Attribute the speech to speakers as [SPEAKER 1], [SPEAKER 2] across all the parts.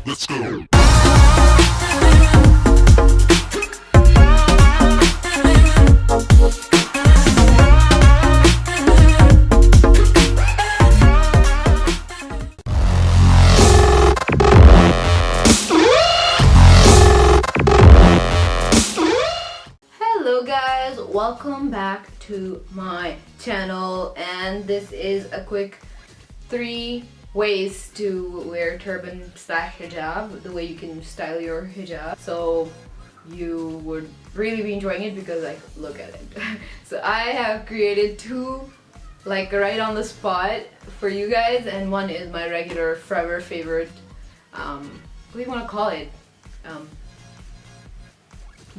[SPEAKER 1] Let's go.
[SPEAKER 2] Hello guys, welcome back to my channel, and this is a quick 3 ways to wear turban slash hijab, the way you can style your hijab. So you would really be enjoying it because like, look at it. So I have created 2 like right on the spot for you guys, and one is my regular forever favorite, what do you want to call it,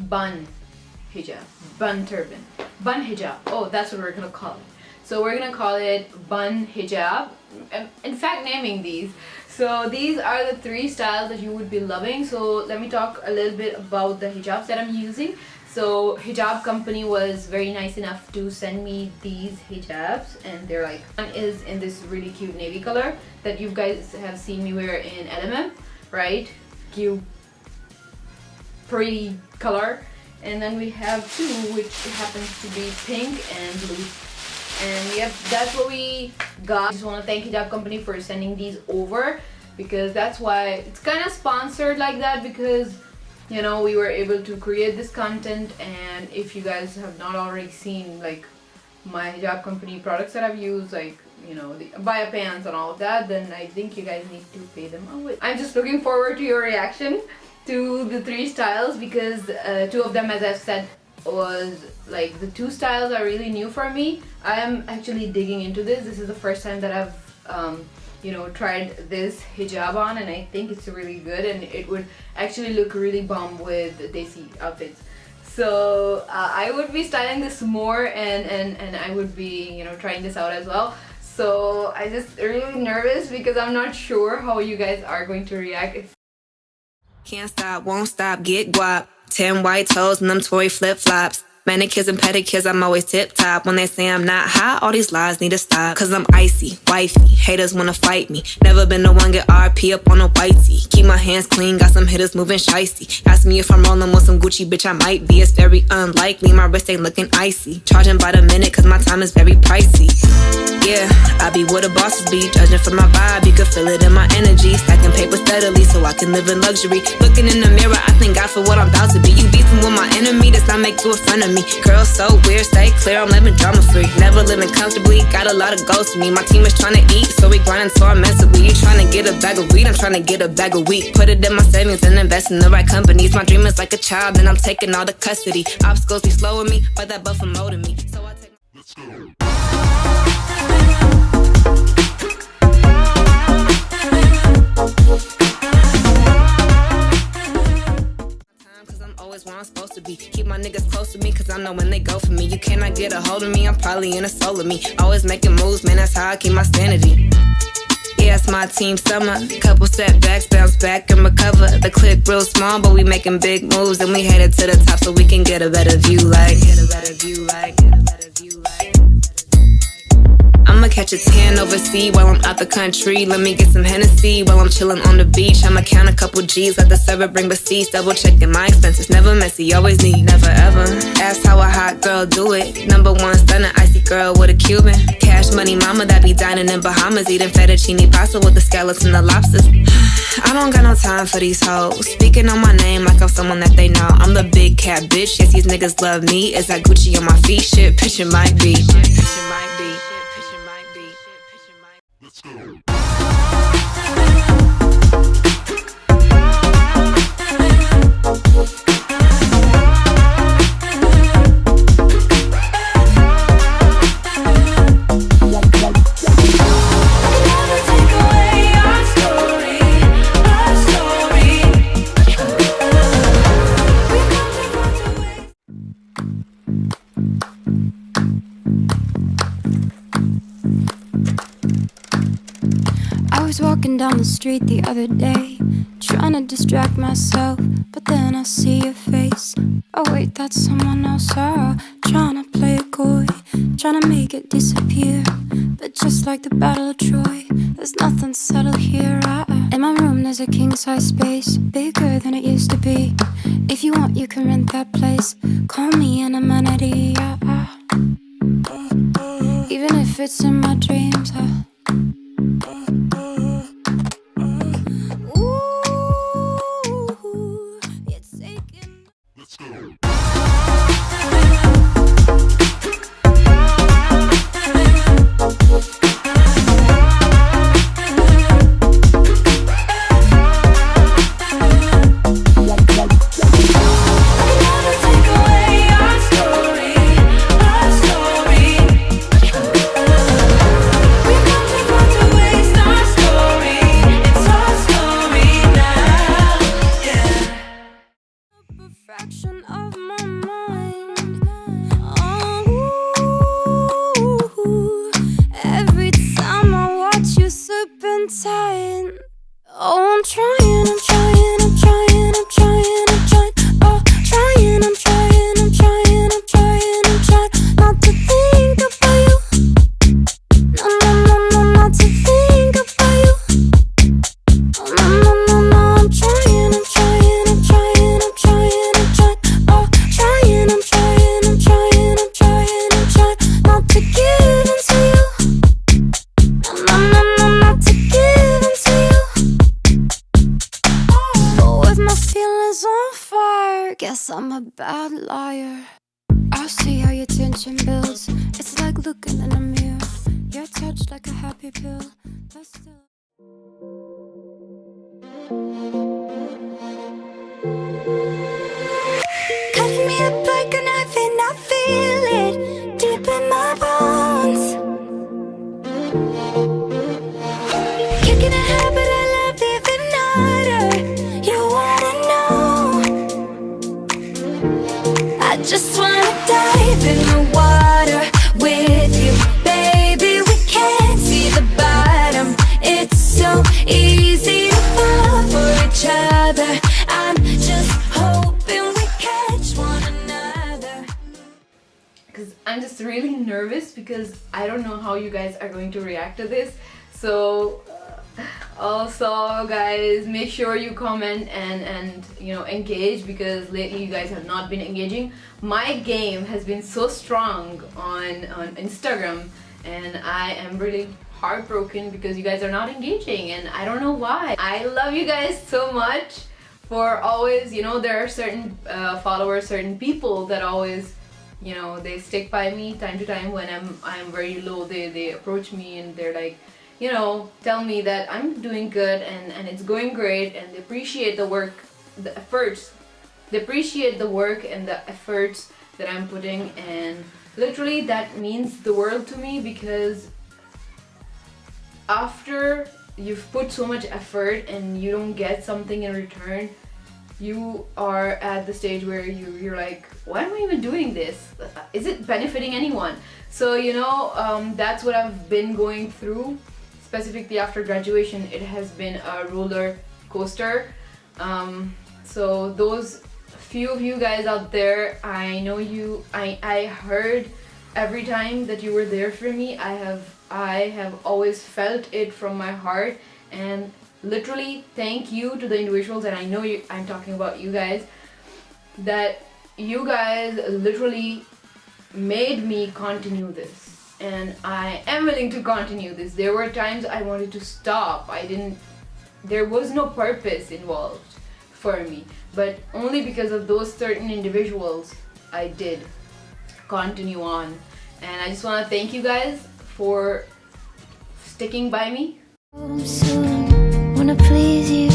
[SPEAKER 2] bun hijab, bun turban, bun hijab. Oh, that's what we're gonna call it. So we're gonna call it bun hijab. In fact, naming these. So these are the 3 styles that you would be loving. So let me talk a little bit about the hijabs that I'm using. So hijab company was very nice enough to send me these hijabs, and they're like, one is in this really cute navy color that you guys have seen me wear in LMM, right? Cute, pretty color. And then we have 2 which happens to be pink and blue. And yep, that's what we got. I just want to thank hijab company for sending these over, because that's why it's kind of sponsored like that, because you know, we were able to create this content. And if you guys have not already seen like my hijab company products that I've used, like, you know, the abaya pants and all of that, then I think you guys need to pay them out. I'm just looking forward to your reaction to the 3 styles, because 2 of them, as I've said, was like the 2 styles are really new for me. I am actually digging into this. This is the first time that I've you know, tried this hijab on, and I think it's really good, and it would actually look really bomb with desi outfits. So I would be styling this more, and I would be, you know, trying this out as well. So I just really nervous because I'm not sure how you guys are going to react.
[SPEAKER 3] Can't stop, won't stop, get guap. 10 white toes and them Tory flip-flops. Manicures and pedicures, I'm always tip-top. When they say I'm not hot, all these lies need to stop. Cause I'm icy, wifey, haters wanna fight me. Never been the one get RP up on a whitey. Keep my hands clean, got some hitters moving shicey. Ask me if I'm rolling with some Gucci, bitch, I might be. It's very unlikely, my wrist ain't looking icy. Charging by the minute cause my time is very pricey. Yeah, I be where the bosses be. Judging from my vibe, you can feel it in my energy. Stacking paper steadily so I can live in luxury. Looking in the mirror, I thank God for what I'm about to be. You beefing with my enemy, does not make you a friend of me. Girl, so weird, stay clear, I'm living drama free. Never living comfortably, got a lot of goals to me. My team is trying to eat, so we grinding so immensely. You trying to get a bag of weed, I'm trying to get a bag of wheat. Put it in my savings and invest in the right companies. My dream is like a child, and I'm taking all the custody. Obstacles be slowing me, but that buffer molding me. So I take.
[SPEAKER 1] Let's go.
[SPEAKER 3] Always where I'm supposed to be. Keep my niggas close to me, cause I know when they go for me. You cannot get a hold of me, I'm probably in a soul of me. Always making moves, man, that's how I keep my sanity. Yeah, it's my team summer. Couple setbacks, bounce back and recover. The clip real small, but we making big moves, and we headed to the top so we can get a better view like. I'ma catch a tan overseas while I'm out the country. Let me get some Hennessy while I'm chillin' on the beach. I'ma count a couple G's, let the server bring receipts. Double checking my expenses, never messy, always neat, never ever. Ask how a hot girl do it. #1 stunner, icy girl with a Cuban. Cash money mama that be dining in Bahamas, eating fettuccine pasta with the scallops and the lobsters. I don't got no time for these hoes, speaking on my name like I'm someone that they know. I'm the big cat bitch, yes these niggas love me. Is that Gucci on my feet? Shit, picture might be.
[SPEAKER 1] Let's go.
[SPEAKER 4] Walking down the street the other day, trying to distract myself, but then I see your face. Oh wait, that's someone else. Trying to play it coy, trying to make it disappear. But just like the Battle of Troy, there's nothing subtle here. And In my room there's a king-size space, bigger than it used to be. If you want, you can rent that place. Call me an amenity, even if it's in my dreams. Ooh, it's taking.
[SPEAKER 1] Let's go.
[SPEAKER 4] Fraction of my mind. Oh, every time I watch you serpentine. Oh, I'm trying, I'm trying, I'm trying, I'm trying, I'm trying. Oh, trying, I'm trying, I'm trying, I'm trying, I'm trying not to think about you. No, no, no, no, not to think about you. Oh, no, no, no, no, I'm trying, I'm trying, I'm trying, I'm trying, I'm trying. Oh, trying, I'm trying, I'm trying, I'm trying, I'm trying not to give in to you. No, no, no, no, not to give in to you. But with my feelings on fire, guess I'm a bad liar. I'll see how your tension builds. It's like looking in a mirror. You're touched like a happy pill, but still. Cutting me up like a knife and I feel it deep in my bones. Kicking a habit I love even harder. You wanna know? I just wanna dive in the water with you, baby. We can't see the bottom. It's so easy to fall for each other. I'm just hoping we catch one another.
[SPEAKER 2] Because I'm just really nervous because I don't know how you guys are going to react to this. So also guys, make sure you comment and you know, engage, because lately you guys have not been engaging. My game has been so strong on Instagram and I am really heartbroken because you guys are not engaging and I don't know why. I love you guys so much for always, you know, there are certain followers, certain people that always, you know, they stick by me time to time when I'm very low. They approach me and they're like, you know, tell me that I'm doing good and it's going great, and they appreciate the work, the efforts. They appreciate the work and the efforts that I'm putting, and literally that means the world to me, because after you've put so much effort and you don't get something in return, you are at the stage where you're like, why am I even doing this? Is it benefiting anyone? So, you know, that's what I've been going through. Specifically after graduation, it has been a roller coaster. So those few of you guys out there, I know you, I heard every time that you were there for me. I have always felt it from my heart, and literally thank you to the individuals, and I know I'm talking about you guys, that you guys literally made me continue this. And I am willing to continue this. There were times I wanted to stop. There was no purpose involved for me. But only because of those certain individuals, I did continue on. And I just want to thank you guys for sticking by me.
[SPEAKER 4] Soon, wanna please you.